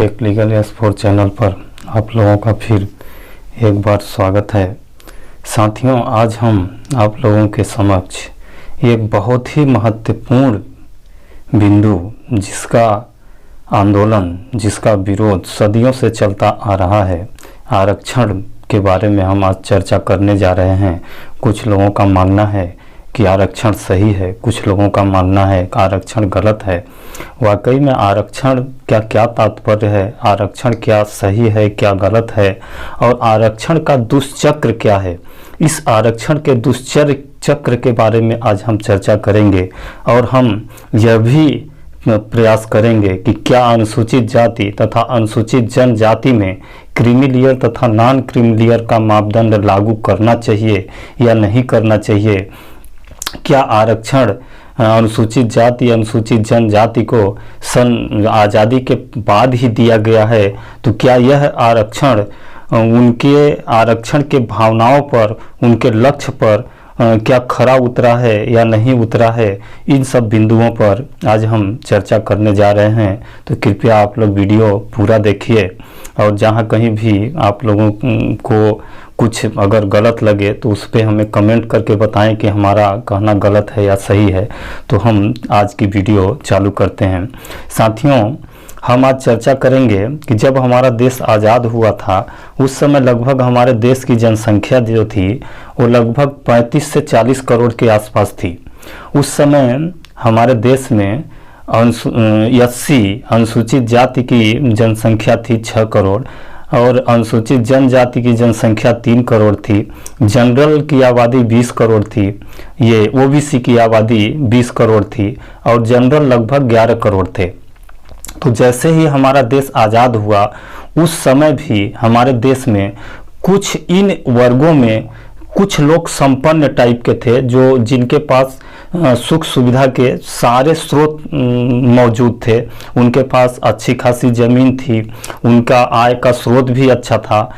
Take legal S4 channel पर आप लोगों का फिर एक बार स्वागत है। साथियों, आज हम आप लोगों के समक्ष एक बहुत ही महत्वपूर्ण बिंदु, जिसका आंदोलन, जिसका विरोध सदियों से चलता आ रहा है, आरक्षण के बारे में हम आज चर्चा करने जा रहे हैं। कुछ लोगों का मानना है कि आरक्षण सही है, कुछ लोगों का मानना है कि आरक्षण गलत है। वाकई में आरक्षण क्या क्या तात्पर्य है, आरक्षण क्या सही है, क्या गलत है, और आरक्षण का दुष्चक्र क्या है। इस आरक्षण के दुष्चक्र के बारे में आज हम चर्चा करेंगे और हम यह भी प्रयास करेंगे कि क्या अनुसूचित जाति तथा अनुसूचित जनजाति में क्रीमी लेयर तथा नॉन क्रीमी लेयर का मापदंड लागू करना चाहिए या नहीं करना चाहिए। क्या आरक्षण अनुसूचित जाति, अनुसूचित जनजाति को सन आज़ादी के बाद ही दिया गया है, तो क्या यह आरक्षण उनके आरक्षण के भावनाओं पर, उनके लक्ष्य पर क्या खरा उतरा है या नहीं उतरा है। इन सब बिंदुओं पर आज हम चर्चा करने जा रहे हैं, तो कृपया आप लोग वीडियो पूरा देखिए और जहां कहीं भी आप लोगों को कुछ अगर गलत लगे तो उस पर हमें कमेंट करके बताएं कि हमारा कहना गलत है या सही है। तो हम आज की वीडियो चालू करते हैं। साथियों, हम आज चर्चा करेंगे कि जब हमारा देश आज़ाद हुआ था, उस समय लगभग हमारे देश की जनसंख्या जो थी वो लगभग 35 से 40 करोड़ के आसपास थी। उस समय हमारे देश में अनुसूचित जाति की जनसंख्या थी 6 करोड़ और अनुसूचित जनजाति की जनसंख्या 3 करोड़ थी। जनरल की आबादी 20 करोड़ थी, ये ओबीसी की आबादी 20 करोड़ थी और जनरल लगभग 11 करोड़ थे। तो जैसे ही हमारा देश आज़ाद हुआ, उस समय भी हमारे देश में कुछ इन वर्गों में कुछ लोग संपन्न टाइप के थे, जो जिनके पास सुख सुविधा के सारे स्रोत मौजूद थे। उनके पास अच्छी खासी ज़मीन थी, उनका आय का स्रोत भी अच्छा था।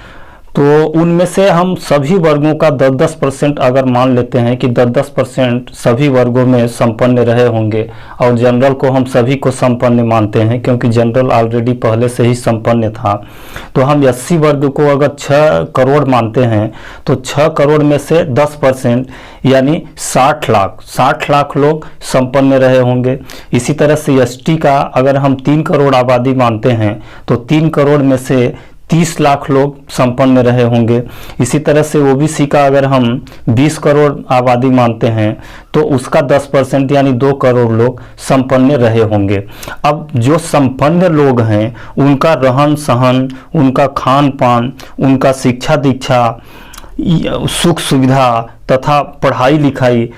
तो उनमें से हम सभी वर्गों का 10-10% अगर मान लेते हैं कि 10-10% सभी वर्गों में संपन्न रहे होंगे, और जनरल को हम सभी को संपन्न मानते हैं क्योंकि जनरल ऑलरेडी पहले से ही संपन्न था। तो हम 80 वर्ग को अगर 6 करोड़ मानते हैं तो 6 करोड़ में से 10% यानी 60 लाख लोग संपन्न रहे होंगे। इसी तरह से एसटी का अगर हम 3 करोड़ आबादी मानते हैं तो 3 करोड़ में से 30 लाख लोग संपन्न रहे होंगे। इसी तरह से ओबीसी का अगर हम 20 करोड़ आबादी मानते हैं तो उसका 10% यानी 2 करोड़ लोग संपन्न रहे होंगे। अब जो संपन्न लोग हैं, उनका रहन सहन, उनका खान पान, उनका शिक्षा दीक्षा, सुख सुविधा तथा पढ़ाई लिखाई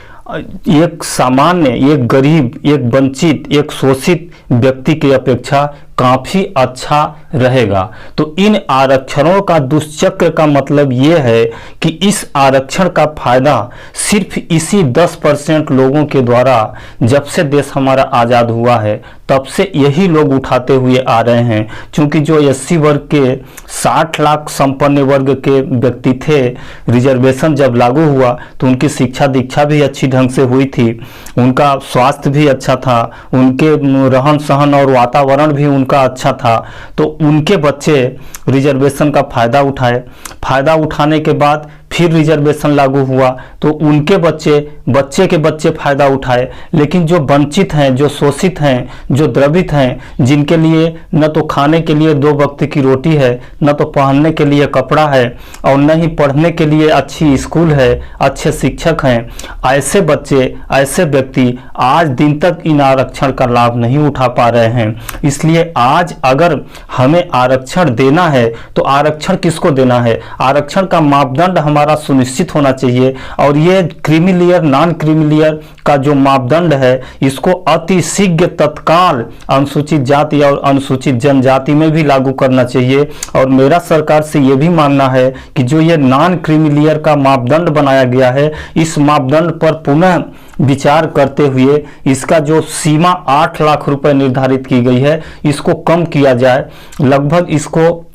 एक सामान्य, एक गरीब, एक वंचित, एक शोषित व्यक्ति की अपेक्षा काफ़ी अच्छा रहेगा। तो इन आरक्षणों का दुष्चक्र का मतलब ये है कि इस आरक्षण का फायदा सिर्फ इसी 10% लोगों के द्वारा, जब से देश हमारा आज़ाद हुआ है तब से यही लोग उठाते हुए आ रहे हैं। क्योंकि जो एससी वर्ग के 60 लाख संपन्न वर्ग के व्यक्ति थे, रिजर्वेशन जब लागू हुआ तो उनकी शिक्षा दीक्षा भी अच्छी ढंग से हुई थी, उनका स्वास्थ्य भी अच्छा था, उनके रहन सहन और वातावरण भी उनका अच्छा था। तो उनके बच्चे रिजर्वेशन का फ़ायदा उठाए। फ़ायदा उठाने के बाद फिर रिजर्वेशन लागू हुआ तो उनके बच्चे के बच्चे फ़ायदा उठाए। लेकिन जो वंचित हैं, जो शोषित हैं, जो द्रवित हैं, जिनके लिए न तो खाने के लिए 2 वक्त की रोटी है, न तो पहनने के लिए कपड़ा है और न ही पढ़ने के लिए अच्छी स्कूल है, अच्छे शिक्षक हैं, ऐसे बच्चे, ऐसे व्यक्ति आज दिन तक इन आरक्षण का लाभ नहीं उठा पा रहे हैं। इसलिए आज अगर हमें आरक्षण देना है तो आरक्षण किसको देना है? आरक्षण का मापदंड हमारा सुनिश्चित होना चाहिए। और ये creamy layer, non creamy layer का जो मापदंड है, इसको अति शीघ्र तत्काल अनुसूचित जाति और अनुसूचित जनजाति में भी लागू करना चाहिए। और मेरा सरकार से ये भी मानना है कि जो ये नॉन क्रीमी लेयर का मापदंड बनाया गया है, इस मापदंड पर पुनः विचार करते हुए इसका जो सीमा 8 लाख रुपए निर्धारित की गई है, इसको कम किया जाए। लगभग इसको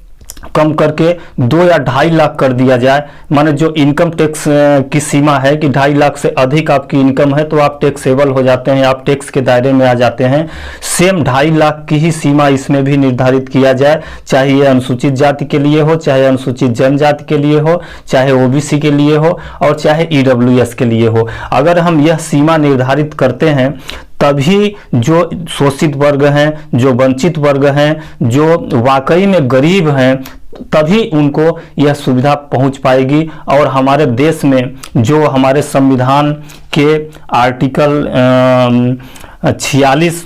कम करके 2 या 2.5 लाख कर दिया जाए। माने जो इनकम टैक्स की सीमा है कि 2.5 लाख से अधिक आपकी इनकम है तो आप टैक्सेबल हो जाते हैं, आप टैक्स के दायरे में आ जाते हैं। सेम 2.5 लाख की ही सीमा इसमें भी निर्धारित किया जाए, चाहे ये अनुसूचित जाति के लिए हो, चाहे अनुसूचित जनजाति के लिए हो, चाहे ओबीसी के लिए हो और चाहे ईडब्ल्यूएस के लिए हो। अगर हम यह सीमा निर्धारित करते हैं तभी जो शोषित वर्ग हैं, जो वंचित वर्ग हैं, जो वाकई में गरीब हैं, तभी उनको यह सुविधा पहुंच पाएगी। और हमारे देश में जो हमारे संविधान के आर्टिकल 46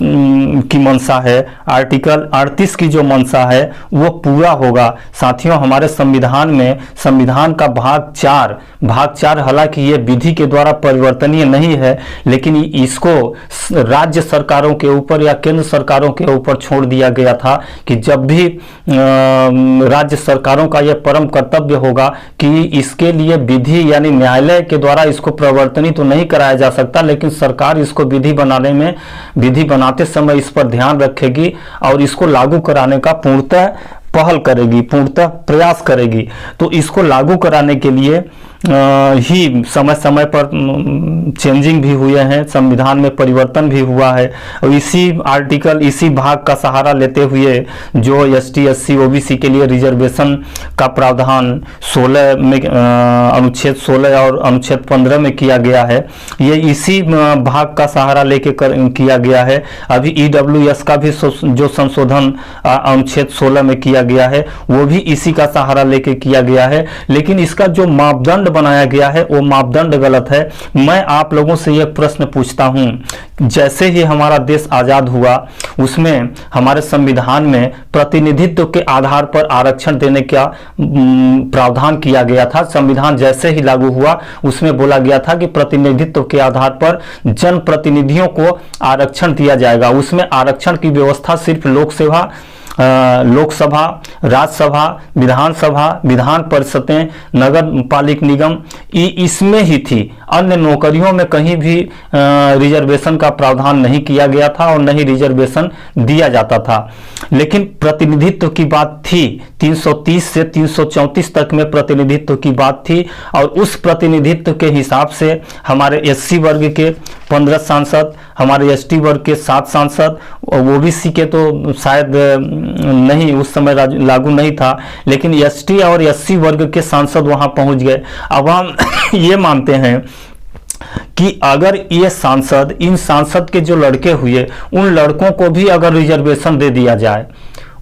की मंशा है, आर्टिकल 38 की जो मंशा है वो पूरा होगा। साथियों, हमारे संविधान में संविधान का भाग 4 हालांकि ये विधि के द्वारा परिवर्तनीय नहीं है, लेकिन इसको राज्य सरकारों के ऊपर या केंद्र सरकारों के ऊपर छोड़ दिया गया था कि जब भी राज्य सरकारों का यह परम कर्तव्य होगा कि इसके लिए विधि यानी न्यायालय के द्वारा इसको परिवर्तनित तो नहीं कराया जा सकता, लेकिन सरकार इसको विधि बनाते समय इस पर ध्यान रखेगी और इसको लागू कराने का पूर्णतः पहल करेगी, पूर्णतः प्रयास करेगी। तो इसको लागू कराने के लिए ही समय समय पर चेंजिंग भी हुए हैं, संविधान में परिवर्तन भी हुआ है। और इसी भाग का सहारा लेते हुए जो एसटी एससी ओबीसी के लिए रिजर्वेशन का प्रावधान 16 में अनुच्छेद 16 और अनुच्छेद 15 में किया गया है, ये इसी भाग का सहारा लेके किया गया है। अभी ईडब्ल्यूएस का भी जो संशोधन अनुच्छेद 16 में किया गया है वो भी इसी का सहारा लेके किया गया है। लेकिन इसका जो मापदंड बनाया गया है वो मापदंड गलत है। मैं आप लोगों से यह प्रश्न पूछता हूं, जैसे ही हमारा देश आजाद हुआ उसमें हमारे संविधान में प्रतिनिधित्व के आधार पर आरक्षण देने का प्रावधान किया गया था। संविधान जैसे ही लागू हुआ उसमें बोला गया था कि प्रतिनिधित्व के आधार पर जनप्रतिनिधियों को आरक्षण दिया जाएगा। उसमें आरक्षण की व्यवस्था सिर्फ लोकसभा, राज्यसभा, विधानसभा, विधान परिषदें, नगर पालिक निगम इसमें ही थी। अन्य नौकरियों में कहीं भी रिजर्वेशन का प्रावधान नहीं किया गया था और नहीं रिजर्वेशन दिया जाता था। लेकिन प्रतिनिधित्व की बात थी, 330 से 334 तक में प्रतिनिधित्व की बात थी और उस प्रतिनिधित्व के हिसाब से हमारे एससी वर्ग के 15 सांसद, हमारे एसटी वर्ग के 7 सांसद, ओबीसी के तो शायद नहीं उस समय लागू नहीं था, लेकिन एसटी और एससी वर्ग के सांसद वहां पहुंच गए। अब हम ये मानते हैं कि अगर ये सांसद, इन सांसद के जो लड़के हुए उन लड़कों को भी अगर रिजर्वेशन दे दिया जाए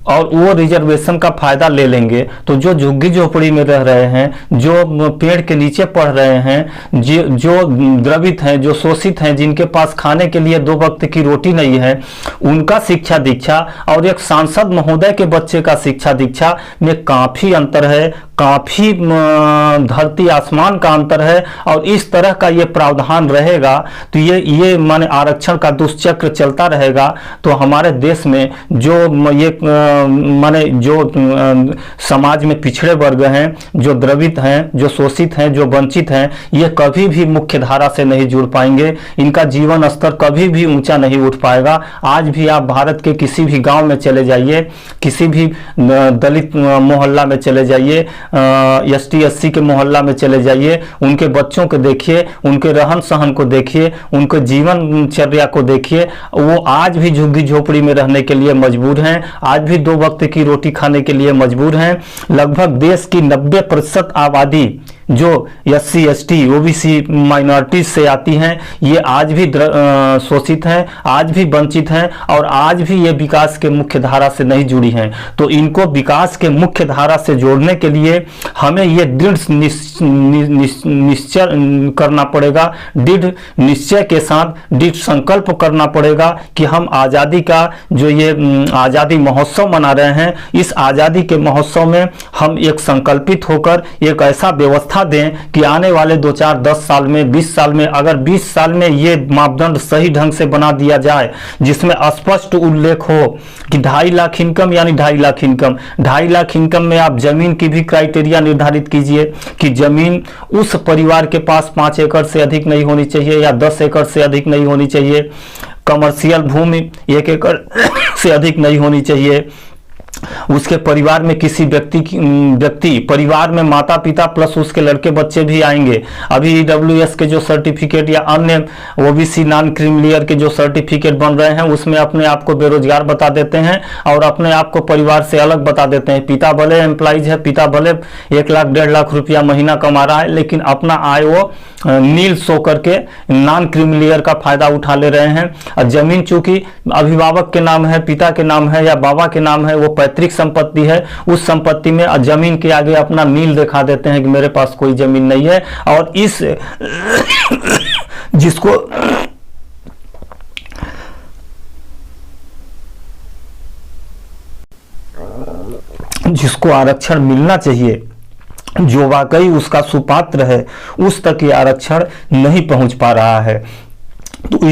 और वो रिजर्वेशन का फायदा ले लेंगे तो जो झुग्गी झोपड़ी में रह रहे हैं, जो पेड़ के नीचे पढ़ रहे हैं, जो द्रवित हैं, जो शोषित हैं, जिनके पास खाने के लिए 2 वक्त की रोटी नहीं है, उनका शिक्षा दीक्षा और एक सांसद महोदय के बच्चे का शिक्षा दीक्षा में काफी अंतर है, काफी धरती आसमान का अंतर है। और इस तरह का ये प्रावधान रहेगा तो ये माने आरक्षण का दुष्चक्र चलता रहेगा तो हमारे देश में जो ये माने जो समाज में पिछड़े वर्ग हैं, जो द्रवित हैं, जो शोषित हैं, जो वंचित हैं, ये कभी भी मुख्य धारा से नहीं जुड़ पाएंगे। इनका जीवन स्तर कभी भी ऊंचा नहीं उठ पाएगा। आज भी आप भारत के किसी भी गांव में चले जाइए, किसी भी दलित मोहल्ला में चले जाइए, एसटी एससी के मोहल्ला में चले जाइए, उनके बच्चों को देखिए, उनके रहन सहन को देखिए, उनके जीवनचर्या को देखिए, वो आज भी झुग्गी झोपड़ी में रहने के लिए मजबूर हैं, आज भी 2 वक्त की रोटी खाने के लिए मजबूर हैं। लगभग देश की 90% आबादी जो एससी एसटी ओबीसी माइनॉरिटीज से आती हैं, ये आज भी शोषित हैं, आज भी वंचित हैं और आज भी ये विकास के मुख्य धारा से नहीं जुड़ी हैं। तो इनको विकास के मुख्य धारा से जोड़ने के लिए हमें ये दृढ़ निश्चय करना पड़ेगा, दृढ़ निश्चय के साथ दृढ़ संकल्प करना पड़ेगा कि हम आज़ादी का जो ये आज़ादी महोत्सव मना रहे हैं, इस आज़ादी के महोत्सव में हम एक संकल्पित होकर एक ऐसा व्यवस्था दें कि आने वाले 2, 4, 10 साल में, 20 साल में, अगर 20 साल में ये मापदंड सही ढंग से बना दिया जाए जिसमें स्पष्ट उल्लेख हो कि 2.5 लाख इनकम यानी 2.5 लाख इनकम, 2.5 लाख इनकम में आप जमीन की भी क्राइटेरिया निर्धारित कीजिए कि जमीन उस परिवार के पास 5 एकड़ से अधिक नहीं होनी चाहिए या 10 एकड़ से अधिक नहीं होनी चाहिए, कमर्शियल भूमि 1 एकड़ से अधिक नहीं होनी चाहिए, उसके परिवार में किसी व्यक्ति परिवार में माता पिता प्लस उसके लड़के बच्चे भी आएंगे। अभी ईडब्ल्यूएस के जो सर्टिफिकेट या अन्य ओबीसी नॉन क्रीमिलियर के जो सर्टिफिकेट बन रहे हैं उसमें अपने आप को बेरोजगार बता देते हैं और अपने आप को परिवार से अलग बता देते हैं। पिता भले एम्प्लॉइज है, पिता भले 1 लाख 1.5 लाख रुपया महीना कमा रहा है, लेकिन अपना आय वो नील शो करके नॉन क्रीमिलियर का फायदा उठा ले रहे हैं। और जमीन चूंकि अभिभावक के नाम है, पिता के नाम है या बाबा के नाम है, वो पैतृक संपत्ति है, उस संपत्ति में जमीन के आगे अपना नील दिखा देते हैं कि मेरे पास कोई जमीन नहीं है। और इस जिसको आरक्षण मिलना चाहिए, जो वाकई उसका सुपात्र है, उस तक ये आरक्षण नहीं पहुंच पा रहा है। तो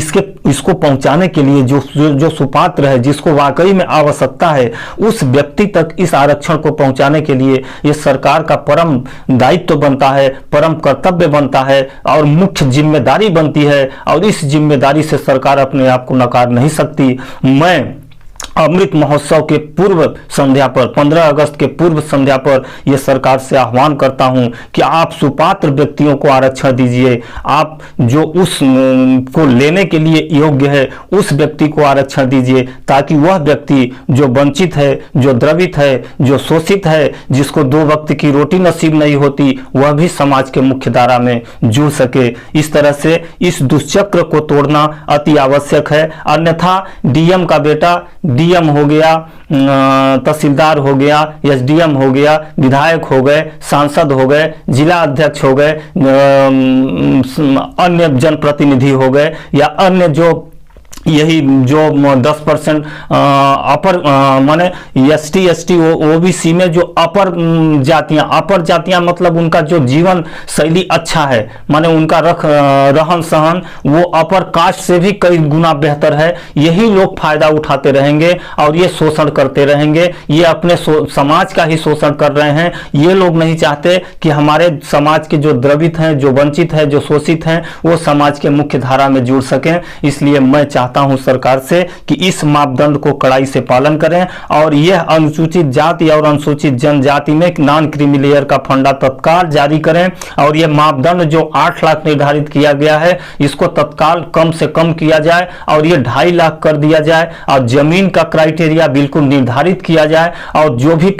इसको पहुंचाने के लिए जो सुपात्र है, जिसको वाकई में आवश्यकता है, उस व्यक्ति तक इस आरक्षण को पहुंचाने के लिए ये सरकार का परम दायित्व बनता है, परम कर्तव्य बनता है और मुख्य जिम्मेदारी बनती है। और इस जिम्मेदारी से सरकार अपने आप को नकार नहीं सकती। मैं अमृत महोत्सव के पूर्व संध्या पर, 15 अगस्त के पूर्व संध्या पर यह सरकार से आह्वान करता हूं कि आप सुपात्र व्यक्तियों को आरक्षण दीजिए। आप जो उस को लेने के लिए योग्य है उस व्यक्ति को आरक्षण दीजिए, ताकि वह व्यक्ति जो वंचित है, जो द्रवित है, जो शोषित है, जिसको 2 वक्त की रोटी नसीब नहीं होती, वह भी समाज के मुख्य धारा में जुड़ सके। इस तरह से इस दुष्चक्र को तोड़ना अति आवश्यक है। अन्यथा डीएम का बेटा डीएम हो गया, तहसीलदार हो गया, एसडीएम हो गया, विधायक हो गए, सांसद हो गए, जिला अध्यक्ष हो गए, अन्य जनप्रतिनिधि हो गए, या अन्य जो यही जो 10% अपर माने एसटी ओबीसी में जो अपर जातियां मतलब उनका जो जीवन शैली अच्छा है, माने उनका रहन सहन वो अपर कास्ट से भी कई गुना बेहतर है, यही लोग फायदा उठाते रहेंगे और ये शोषण करते रहेंगे। ये अपने समाज का ही शोषण कर रहे हैं। ये लोग नहीं चाहते कि हमारे समाज के जो द्रवित हैं, जो वंचित है, जो शोषित हैं, वो समाज के मुख्य धारा में जुड़ सकें। इसलिए मैं चाहता हूं सरकार से कि इस मापदंड को कड़ाई से पालन करें और यह अनुसूचित जाति और अनुसूचित जनजाति में नॉन क्रीमिलियर का फंडा तत्काल जारी करें। और यह मापदंड जो 8 लाख निर्धारित किया गया है, इसको तत्काल कम से कम किया जाए और यह 2.5 लाख कर दिया जाए। और जमीन का क्राइटेरिया बिल्कुल निर्धारित किया जाए और जो भी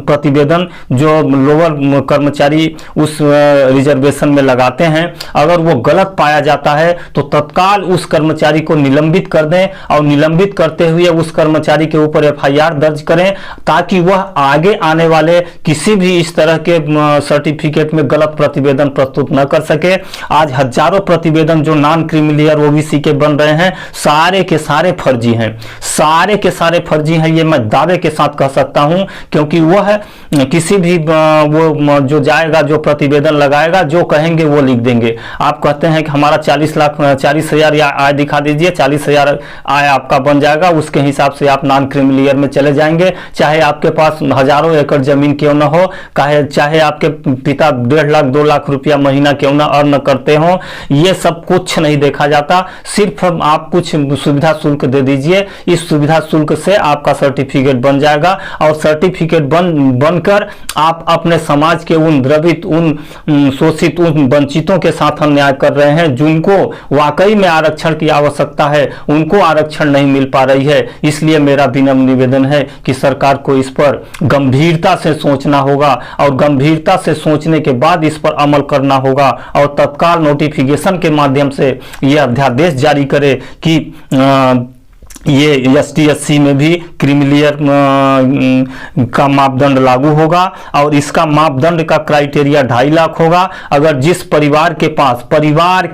प्रतिवेदन जो लोअर कर्मचारी उस रिजर्वेशन में लगाते हैं, अगर वो गलत पाया जाता है तो तत्काल उस कर्मचारी को निलंबित कर दें और निलंबित करते हुए उस कर्मचारी के ऊपर एफआईआर दर्ज करें, ताकि वह आगे आने वाले किसी भी इस तरह के सर्टिफिकेट में गलत प्रतिवेदन प्रस्तुत न कर सके। आज हजारों प्रतिवेदन जो नॉन क्रीमिलियर ओबीसी के बन रहे हैं, सारे के सारे फर्जी हैं, सारे के सारे फर्जी हैं, ये मैं दावे के साथ कह सकता हूं। क्योंकि वह किसी भी वो जो जाएगा, जो प्रतिवेदन लगाएगा, जो कहेंगे वो लिख देंगे। आप कहते हैं कि हमारा 40,000 या आय दिखा दीजिए, 40,000 आय आपका बन जाएगा, उसके हिसाब से आप नॉन क्रीमिलियर में चले जाएंगे। चाहे आपके पास हजारों एकड़ जमीन क्यों ना हो, चाहे आपके पिता 1.5 लाख 2 लाख रुपया महीना क्यों ना अर्न करते हो, ये सब कुछ नहीं देखा जाता। सिर्फ आप कुछ सुविधा शुल्क दे दीजिए, इस सुविधा शुल्क से आपका सर्टिफिकेट बन जाएगा और सर्टिफिकेट बनकर आप अपने समाज के उन द्रवित, उन शोषित, उन वंचितों के साथ अन्याय कर रहे हैं, जिनको वाकई में आरक्षण की आवश्यकता है, उनको आरक्षण नहीं मिल पा रही है। इसलिए मेरा विनम्र निवेदन है कि सरकार को इस पर गंभीरता से सोचना होगा और गंभीरता से सोचने के बाद इस पर अमल करना होगा और तत्काल नोटिफिकेशन के माध्यम से यह अध्यादेश जारी करे कि ये ST/SC में भी क्रीमिलियर का मापदंड लागू होगा और इसका मापदंड का क्राइटेरिया 2.5 लाख होगा। अगर जिस परिवार के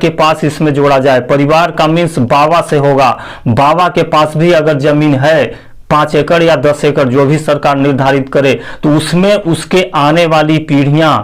पास इसमें जोड़ा जाए, परिवार का मीन्स बाबा से होगा, बाबा के पास भी अगर जमीन है 5 एकड़ या 10 एकड़ जो भी सरकार निर्धारित करे, तो उसमें उसके आने वाली पीढ़ियां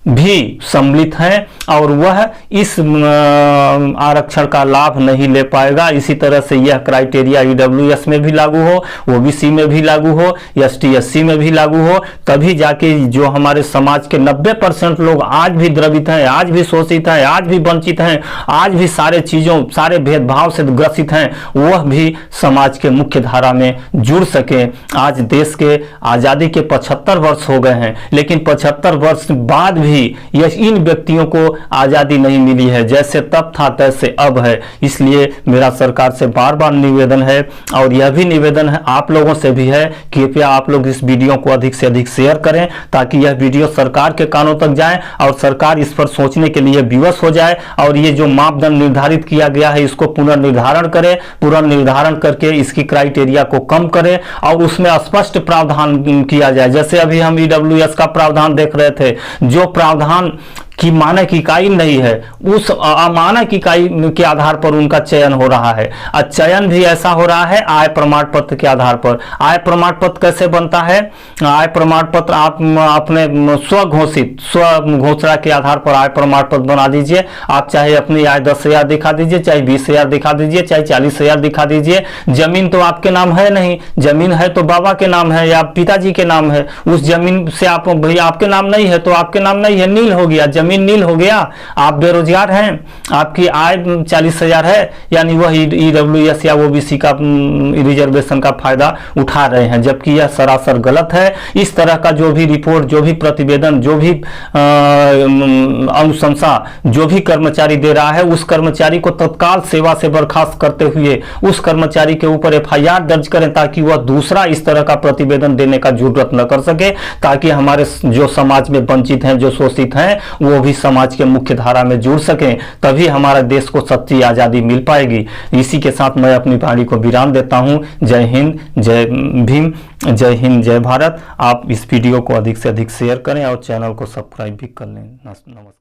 भी सम्मिलित हैं और वह इस आरक्षण का लाभ नहीं ले पाएगा। इसी तरह से यह क्राइटेरिया ईडब्ल्यूएस में भी लागू हो, ओबीसी में भी लागू हो, एसटी एससी में भी लागू हो, तभी जाके जो हमारे समाज के 90% लोग आज भी द्रवित हैं, आज भी शोषित हैं, आज भी वंचित हैं, आज भी सारे चीजों सारे भेदभाव से ग्रसित हैं, वह भी समाज के मुख्य धारा में जुड़ सके। आज देश के आजादी के 75 वर्ष हो गए हैं, लेकिन 75 वर्ष बाद भी इन व्यक्तियों को आजादी नहीं मिली है। जैसे तब था तैसे अब है। इसलिए मेरा सरकार से बार बार निवेदन है और यह भी निवेदन है आप लोगों से भी है, कृपया आप लोग इस वीडियो को अधिक से अधिक शेयर करें ताकि यह वीडियो सरकार के कानों तक जाए और सरकार इस पर सोचने के लिए विवश हो जाए और ये जो मापदंड निर्धारित किया गया है इसको पुनर्निर्धारण करे, पुनर्निर्धारण करके इसकी क्राइटेरिया को कम करे और उसमें स्पष्ट प्रावधान किया जाए। जैसे अभी हम ईडब्ल्यूएस का प्रावधान देख रहे थे, जो प्रावधान की मानक इकाई नहीं है उस अमानक इकाई के आधार पर उनका चयन हो रहा है। चयन भी ऐसा हो रहा है आय प्रमाण पत्र के आधार पर। आय प्रमाण पत्र कैसे बनता है? आय प्रमाण पत्र आप अपने स्व घोषणा के आधार पर आय प्रमाण पत्र बना दीजिए। आप चाहे अपनी आय 10,000 दिखा दीजिए, चाहे 20,000 दिखा दीजिए, चाहे 40,000 दिखा दीजिए। जमीन तो आपके नाम है नहीं, जमीन है तो बाबा के नाम है या पिताजी के नाम है। उस जमीन से आप भैया आपके नाम नहीं है तो आपके नाम नहीं है, नील हो गया, जमीन नील हो गया। आप बेरोजगार हैं, आपकी आय 40,000 है, यानी वह ईडब्ल्यूएस या ओबीसी का रिजर्वेशन का फायदा उठा रहे हैं, जबकि यह सरासर गलत है। इस तरह का जो भी रिपोर्ट, जो भी प्रतिवेदन, जो भी अनुशंसा जो भी कर्मचारी दे रहा है, उस कर्मचारी को तत्काल सेवा से बर्खास्त करते हुए उस कर्मचारी के ऊपर एफआईआर दर्ज करें ताकि वह दूसरा इस तरह का प्रतिवेदन देने का जरूरत न कर सके, ताकि हमारे जो समाज में वंचित हैं, जो शोषित हैं, वो भी समाज के मुख्य धारा में जुड़ सकें। तभी हमारा देश को सच्ची आजादी मिल पाएगी। इसी के साथ मैं अपनी वाणी को विराम देता हूं। जय हिंद, जय भीम, जय हिंद, जय भारत। आप इस वीडियो को अधिक से अधिक शेयर करें और चैनल को सब्सक्राइब भी कर लें। नमस्कार।